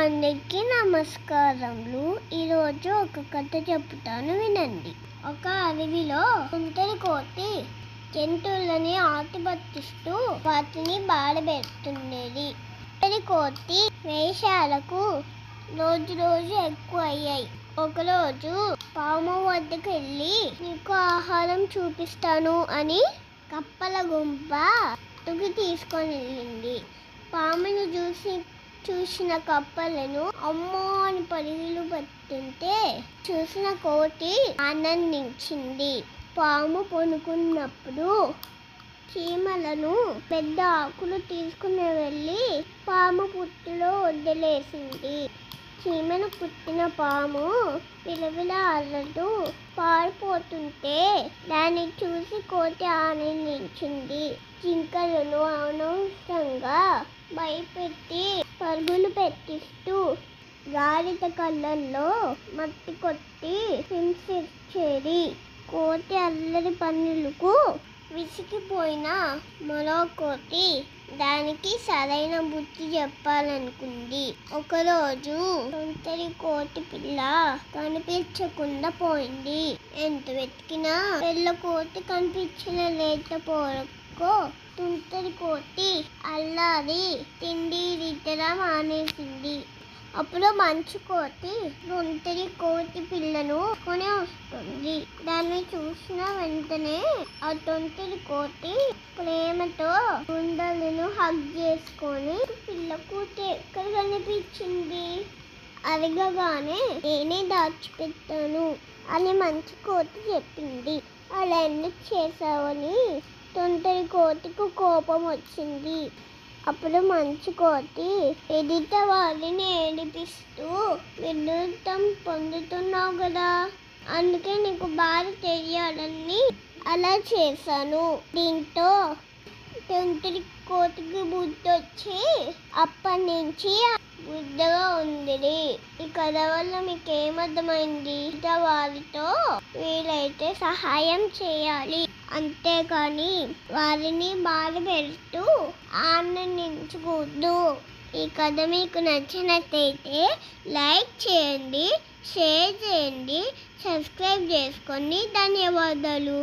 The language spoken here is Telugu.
అందరికీ నమస్కారములు. ఈరోజు ఒక కథ చెప్తాను వినండి. ఒక అడవిలో తుంటరి కోతి జంతువులని ఆటిపట్టిస్తూ వాటిని బాధపెడుతుండేది. తుంటరి కోతి వేషాలకు రోజు ఎక్కువ అయ్యాయి. ఒకరోజు పాము వద్దకు వెళ్ళి నీకు ఆహారం చూపిస్తాను అని కప్పల గుంప అటుకు తీసుకొని వెళ్ళింది. పామును చూసిన కప్పలను అమ్మో అని పరుగులు పెడుతుంటే చూసిన కోతి ఆనందించింది. పాము పడుకున్నప్పుడు చీమలను పెద్ద ఆకులు తీసుకుని వెళ్ళి పాము పుట్టులో వదిలేసింది. చీమను పుట్టిన పాము విలవిలా అల్లటూ పారిపోతుంటే దాన్ని చూసి కోతి ఆనందించింది. జింకలను అనవసరంగా భయపెట్టి పరుగులు పెట్టిస్తూ గాడిద కళ్ళల్లో మట్టి కొట్టి హింసించేది. కోతి అల్లరి పనులకు విసిగిపోయిన మరో కోతి దానికి సరైన బుద్ధి చెప్పాలనుకుంది. ఒకరోజు తుంటరి కోతి పిల్ల కనిపించకుండా పోయింది. ఎంత వెతికినా పిల్ల కోతి కనిపించలేకపోవడంతో తుంటరి కోతి అల్లాడి తిండి నిద్ర మానేసింది. అప్పుడు మంచు కోతి తుంటరి కోతి పిల్లను కొని వస్తుంది. దాన్ని చూసిన వెంటనే ఆ తుంటరి కోతి ప్రేమతో గుండెలను హగ్ చేసుకొని పిల్ల కోతి ఎక్కడ కనిపించింది అడగగానే నేనే దాచిపెట్టాను అని మంచు కోతి చెప్పింది. అలా ఎందుకు చేసావని తుంటరి కోతికి కోపం వచ్చింది. అప్పుడు మంచు కోతి ఎదుట వారిని ఏడిపిస్తూ వినోదం పొందుతున్నావు కదా, అందుకే నీకు బాధ తెలియాలని అలా చేశాను. దీంతో తుంటరి కోతికి బుద్ధి వచ్చి అప్పటి నుంచి బుద్ధగా ఉంది. ఈ కథ వల్ల మీకు ఏమర్థమైంది? వారితో వీలైతే సహాయం చేయాలి, అంతేకాని వారిని బాధ పెడుతూ ఆనందించకూడదు. ఈ కథ మీకు నచ్చినట్లయితే లైక్ చేయండి, షేర్ చేయండి, సబ్స్క్రైబ్ చేసుకోండి. ధన్యవాదాలు.